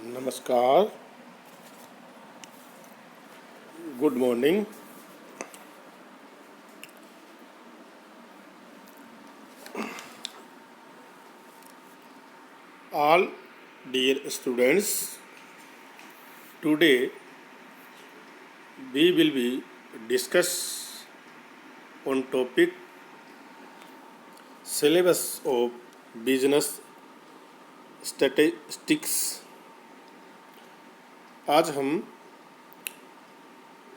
नमस्कार, good morning. All dear students, today we will be discuss on topic syllabus of business statistics। आज हम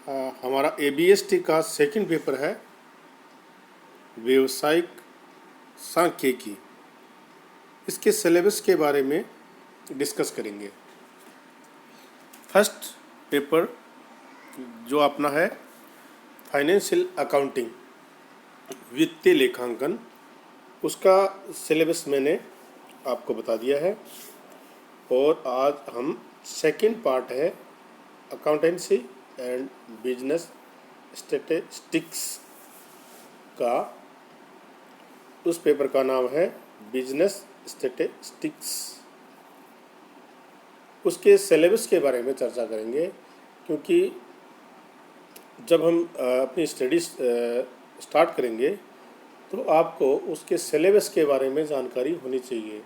हमारा ABST का second paper है व्यवसायिक सांख्यिकी। इसके सिलेबस के बारे में डिस्कस करेंगे। फर्स्ट पेपर जो अपना है फाइनेंशियल अकाउंटिंग, वित्तीय लेखांकन, उसका सिलेबस मैंने आपको बता दिया है। और आज हम सेकंड पार्ट है अकाउंटेंसी एंड बिजनेस स्टैटिस्टिक्स का, उस पेपर का नाम है बिजनेस स्टैटिस्टिक्स। उसके सिलेबस के बारे में चर्चा करेंगे, क्योंकि जब हम अपनी स्टडी स्टार्ट करेंगे तो आपको उसके सिलेबस के बारे में जानकारी होनी चाहिए।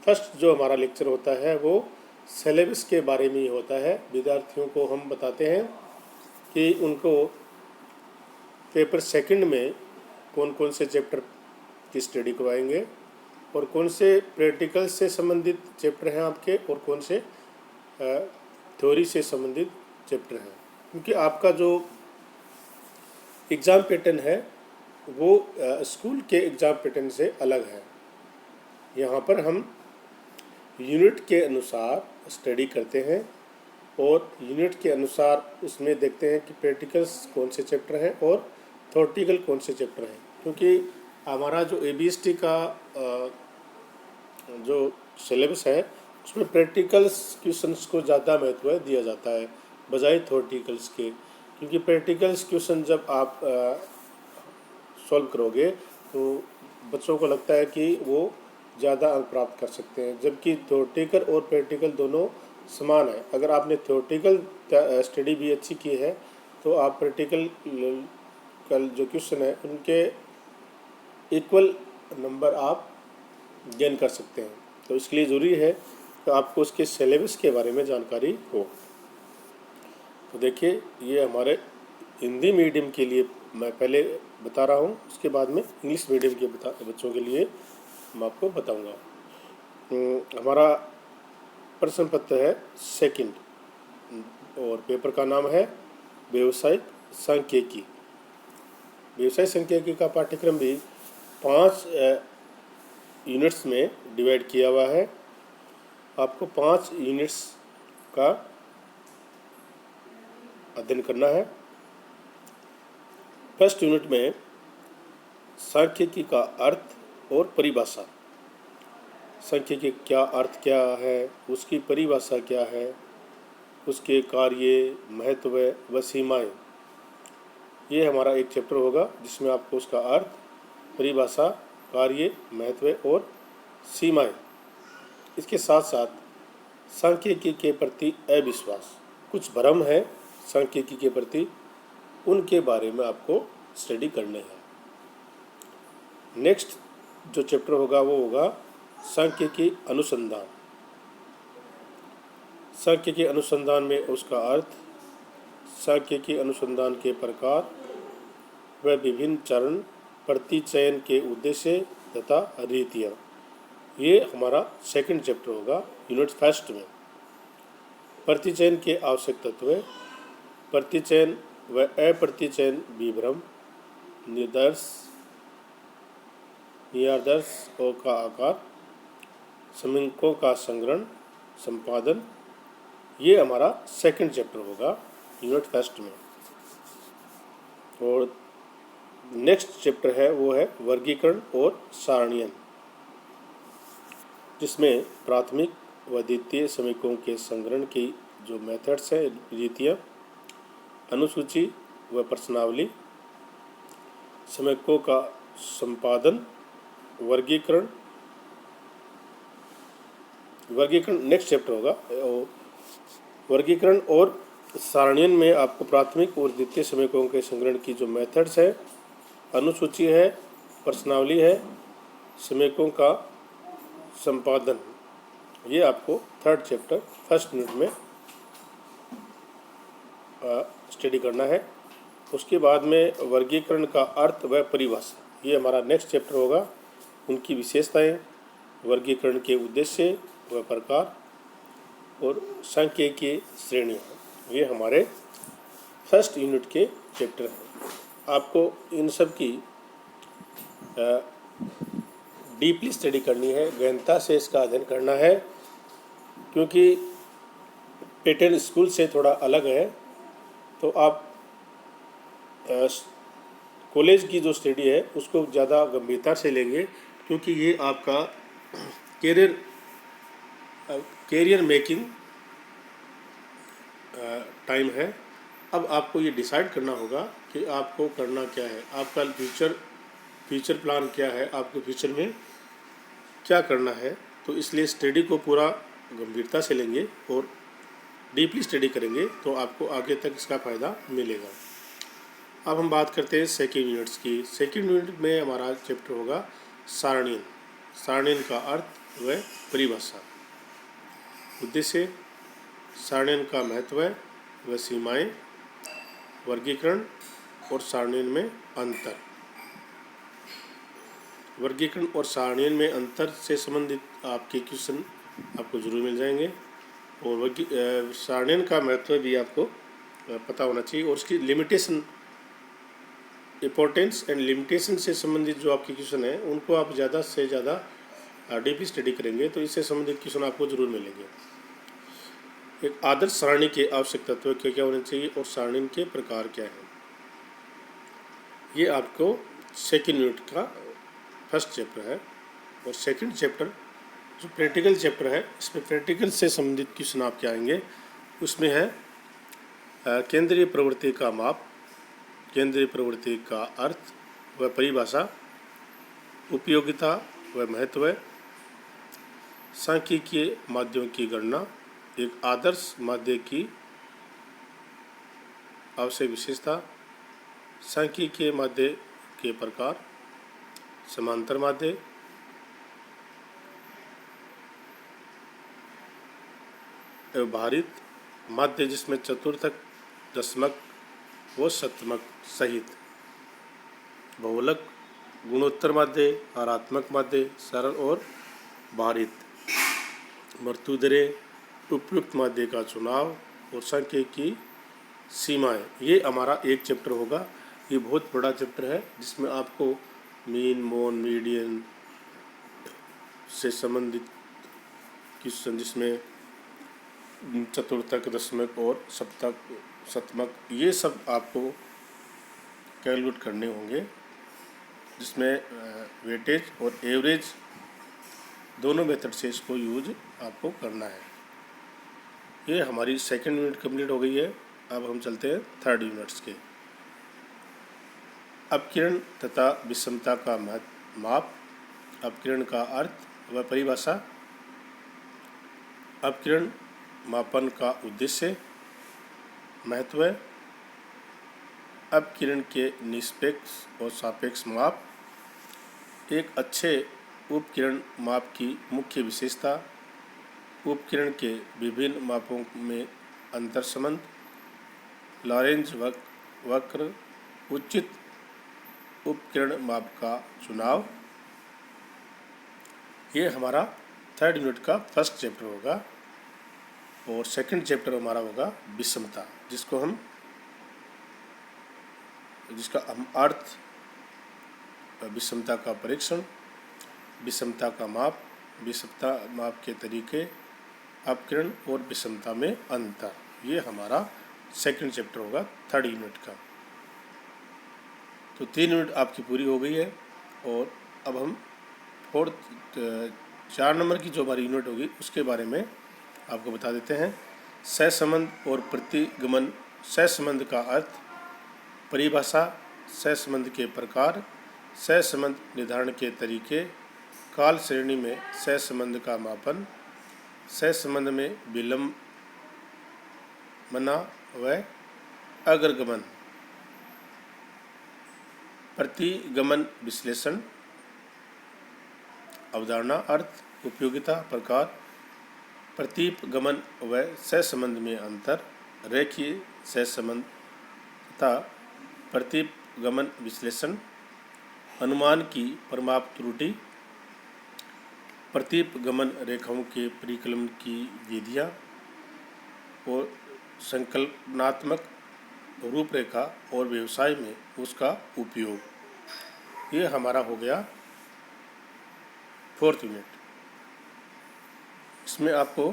फर्स्ट जो हमारा लेक्चर होता है वो सिलेबस के बारे में ही होता है। विद्यार्थियों को हम बताते हैं कि उनको पेपर सेकंड में कौन कौन से चैप्टर की स्टडी करवाएंगे और कौन से प्रैक्टिकल से संबंधित चैप्टर हैं आपके और कौन से थ्योरी से संबंधित चैप्टर हैं। क्योंकि आपका जो एग्ज़ाम पैटर्न है वो स्कूल के एग्ज़ाम पैटर्न से अलग है। यहाँ पर हम यूनिट के अनुसार स्टडी करते हैं और यूनिट के अनुसार उसमें देखते हैं कि प्रैक्टिकल्स कौन से चैप्टर हैं और थ्योरेटिकल कौन से चैप्टर हैं। क्योंकि हमारा जो ABST का जो सिलेबस है उसमें प्रैक्टिकल्स क्वेश्चंस को ज़्यादा महत्व दिया जाता है बजाय थ्योरेटिकल्स के। क्योंकि प्रैक्टिकल्स क्वेश्चन जब आप सॉल्व करोगे तो बच्चों को लगता है कि वो ज़्यादा अंक प्राप्त कर सकते हैं, जबकि थ्योरेटिकल और प्रैक्टिकल दोनों समान है। अगर आपने थ्योरेटिकल स्टडी भी अच्छी की है तो आप प्रैक्टिकल जो क्वेश्चन है उनके इक्वल नंबर आप गेन कर सकते हैं। तो इसके लिए ज़रूरी है कि आपको उसके सिलेबस के बारे में जानकारी हो। तो देखिए, ये हमारे हिंदी मीडियम के लिए मैं पहले बता रहा हूँ, उसके बाद में इंग्लिश मीडियम के बच्चों के लिए मैं आपको बताऊँगा। हमारा प्रश्न पत्र है सेकंड और पेपर का नाम है व्यवसायिक सांख्यिकी। व्यवसाय सांख्यिकी का पाठ्यक्रम भी 5 यूनिट्स में डिवाइड किया हुआ है। आपको 5 यूनिट्स का अध्ययन करना है। फर्स्ट यूनिट में सांख्यिकी का अर्थ और परिभाषा, सांख्यिकी क्या अर्थ क्या है, उसकी परिभाषा क्या है, उसके कार्य, महत्व व सीमाएं, ये हमारा एक चैप्टर होगा जिसमें आपको उसका अर्थ, परिभाषा, कार्य, महत्व और सीमाएं, इसके साथ साथ सांख्यिकी के प्रति अविश्वास, कुछ भ्रम है सांख्यिकी के प्रति, उनके बारे में आपको स्टडी करने हैं। नेक्स्ट जो चैप्टर होगा वो होगा सांख्यिकी अनुसंधान। सांख्यिकी अनुसंधान में उसका अर्थ, सांख्यिकी अनुसंधान के प्रकार व विभिन्न चरण, प्रतिचयन के उद्देश्य तथा रीतियाँ, ये हमारा सेकंड चैप्टर होगा यूनिट फर्स्ट में। प्रतिचयन के आवश्यक तत्व, प्रतिचयन व अप्रतिचयन विभ्रम, निर्दर्श का आकार, समीकरणों का संग्रहण, संपादन, ये हमारा सेकंड चैप्टर होगा यूनिट फर्स्ट में। और नेक्स्ट चैप्टर है वो है वर्गीकरण और सारणीयन, जिसमें प्राथमिक व द्वितीय समीकरणों के संग्रहण की जो मेथड्स हैं, रीतियाँ, अनुसूची व प्रश्नावली, समीकरणों का संपादन, वर्गीकरण, वर्गीकरण नेक्स्ट चैप्टर होगा। वर्गीकरण और सारणीयन में आपको प्राथमिक और द्वितीय समीकरणों के संग्रहण की जो मेथड्स है, अनुसूची है, प्रश्नावली है, समीकरणों का संपादन, ये आपको थर्ड चैप्टर फर्स्ट यूनिट में स्टडी करना है। उसके बाद में वर्गीकरण का अर्थ व परिभाषा, ये हमारा नेक्स्ट चैप्टर होगा। उनकी विशेषताएं, वर्गीकरण के उद्देश्य व प्रकार और सांख्यिकीय श्रेणियाँ, ये हमारे फर्स्ट यूनिट के चैप्टर हैं। आपको इन सब की डीपली स्टडी करनी है, गहनता से इसका अध्ययन करना है, क्योंकि पैटर्न स्कूल से थोड़ा अलग है। तो आप कॉलेज की जो स्टडी है उसको ज़्यादा गंभीरता से लेंगे, क्योंकि ये आपका कैरियर मेकिंग टाइम है। अब आपको ये डिसाइड करना होगा कि आपको करना क्या है, आपका फ्यूचर प्लान क्या है, आपको फ्यूचर में क्या करना है। तो इसलिए स्टडी को पूरा गंभीरता से लेंगे और डीपली स्टडी करेंगे तो आपको आगे तक इसका फ़ायदा मिलेगा। अब हम बात करते हैं सेकेंड यूनिट्स की। सेकेंड यूनिट में हमारा चैप्टर होगा सारणीयन। सारणीयन का अर्थ व परिभाषा, उद्देश्य, सारणीयन का महत्व व सीमाएं, वर्गीकरण और सारणीयन में अंतर। वर्गीकरण और सारणीयन में अंतर से संबंधित आपके क्वेश्चन आपको जरूर मिल जाएंगे, और सारणीयन का महत्व भी आपको पता होना चाहिए, और उसकी लिमिटेशन, इम्पोर्टेंस एंड लिमिटेशन से संबंधित जो आपके क्वेश्चन हैं उनको आप ज़्यादा से ज़्यादा डीपली स्टडी करेंगे तो इससे संबंधित क्वेश्चन आपको जरूर मिलेंगे। एक आदर्श सारणी के आवश्यक तत्व क्या क्या होने चाहिए और सारणीयन के प्रकार क्या हैं, ये आपको सेकेंड यूनिट का फर्स्ट चैप्टर है। और सेकंड चैप्टर जो प्रैक्टिकल चैप्टर है, इसमें प्रैक्टिकल से संबंधित क्वेश्चन आपके आएंगे। उसमें है केंद्रीय प्रवृत्ति का माप, केंद्रीय प्रवृत्ति का अर्थ व परिभाषा, उपयोगिता व महत्व, सांख्यिकीय माध्यों की गणना, एक आदर्श माध्य की आवश्यक विशेषता, सांख्यिकीय माध्य के प्रकार, समांतर माध्य, व्यवहारित माध्य जिसमें चतुर्थक, दशमक व शतमक सहित, बहुलक, गुणोत्तर माध्य, हारात्मक माध्य, सरल और भारित, मृत्युदरे, उपयुक्त माध्य का चुनाव और सांख्यिकी की सीमाएं, ये हमारा एक चैप्टर होगा। ये बहुत बड़ा चैप्टर है जिसमें आपको मीन, मोन, मीडियन से संबंधित क्वेश्चन, जिसमें चतुर्थक, दशमक और सप्तक, शतमक, ये सब आपको कैलकुलेट करने होंगे, जिसमें वेटेज और एवरेज दोनों मेथड से इसको यूज आपको करना है। ये हमारी सेकंड यूनिट कंप्लीट हो गई है। अब हम चलते हैं थर्ड यूनिट्स के। अपकिरण तथा विषमता का माप, अपकिरण का अर्थ व परिभाषा, अपकिरण मापन का उद्देश्य, महत्व, अपकिरण के निष्पेक्ष और सापेक्ष माप, एक अच्छे उपकिरण माप की मुख्य विशेषता, उपकिरण के विभिन्न मापों में अंतर संबंध, लॉरेंज वक्र, उचित उपकिरण माप का चुनाव, ये हमारा थर्ड यूनिट का फर्स्ट चैप्टर होगा। और सेकंड चैप्टर हमारा होगा विषमता, जिसका अर्थ, विषमता का परीक्षण, विषमता का माप, विषमता माप के तरीके, अपकिरण और विषमता में अंतर, ये हमारा सेकंड चैप्टर होगा थर्ड यूनिट का। तो 3 यूनिट आपकी पूरी हो गई है। और अब हम 4 नंबर की जो हमारी यूनिट होगी उसके बारे में आपको बता देते हैं। सहसंबंध और प्रतिगमन, सहसंबंध का अर्थ, परिभाषा, सहसंबंध के प्रकार, सहसंबंध निर्धारण के तरीके, काल श्रेणी में सहसंबंध का मापन, सहसंबंध में विलंबना व अग्रगमन, प्रतिगमन विश्लेषण, अवधारणा, अर्थ, उपयोगिता, प्रकार, प्रतिगमन व सहसंबंध में अंतर, रेखीय सहसंबंध तथा प्रतिगमन विश्लेषण, अनुमान की परिमाप त्रुटि, प्रतिगमन रेखाओं के परिकलन की विधियाँ और संकल्पनात्मक रूपरेखा और व्यवसाय में उसका उपयोग। ये हमारा हो गया 4th यूनिट। इसमें आपको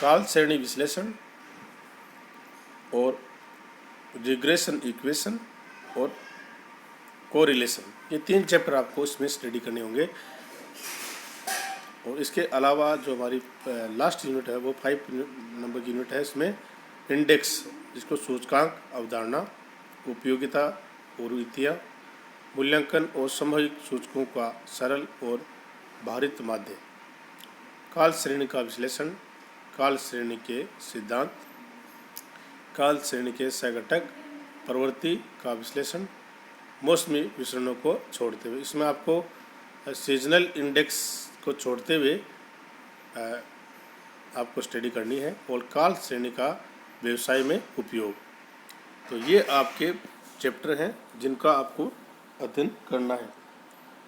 काल श्रेणी विश्लेषण और रिग्रेशन इक्वेशन और कोरिलेशन, ये 3 चैप्टर आपको इसमें स्टडी करने होंगे। और इसके अलावा जो हमारी लास्ट यूनिट है वो 5 नंबर की यूनिट है। इसमें इंडेक्स, जिसको सूचकांक, अवधारणा, उपयोगिता और रीतियाँ, मूल्यांकन और सामूहिक सूचकों का सरल और भारित माध्य, काल श्रेणी का विश्लेषण, काल श्रेणी के सिद्धांत, काल श्रेणी के सहघटक, प्रवृत्ति का विश्लेषण, मौसमी विचरणों को छोड़ते हुए। इसमें आपको सीजनल इंडेक्स को छोड़ते हुए आपको स्टडी करनी है और काल श्रेणी का व्यवसाय में उपयोग। तो ये आपके चैप्टर हैं जिनका आपको अध्ययन करना है।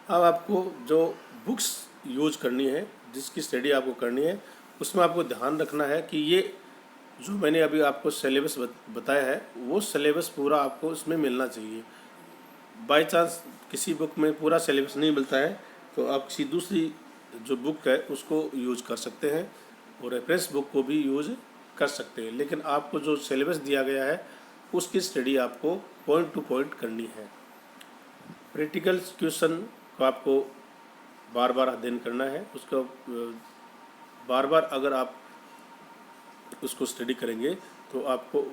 अब आपको जो बुक्स यूज करनी है, जिसकी स्टडी आपको करनी है, उसमें आपको ध्यान रखना है कि ये जो मैंने अभी आपको सिलेबस बताया है वो सिलेबस पूरा आपको इसमें मिलना चाहिए। बाय चांस किसी बुक में पूरा सिलेबस नहीं मिलता है तो आप किसी दूसरी जो बुक है उसको यूज कर सकते हैं और रेफरेंस बुक को भी यूज कर सकते हैं, लेकिन आपको जो सिलेबस दिया गया है उसकी स्टडी आपको पॉइंट टू पॉइंट करनी है। प्रैक्टिकल क्वेश्चन को आपको बार बार अध्ययन करना है, उसको बार बार अगर आप उसको स्टडी करेंगे तो आपको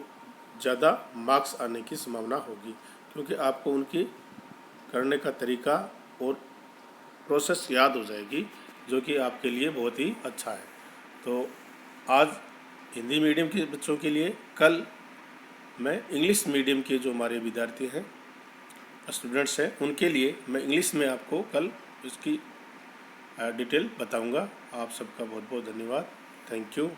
ज़्यादा मार्क्स आने की संभावना होगी, क्योंकि आपको उनकी करने का तरीका और प्रोसेस याद हो जाएगी, जो कि आपके लिए बहुत ही अच्छा है। तो आज हिंदी मीडियम के बच्चों के लिए, कल मैं इंग्लिश मीडियम के जो हमारे विद्यार्थी हैं, स्टूडेंट्स हैं, उनके लिए मैं इंग्लिश में आपको कल इसकी डिटेल बताऊंगा। आप सबका बहुत बहुत धन्यवाद। Thank you.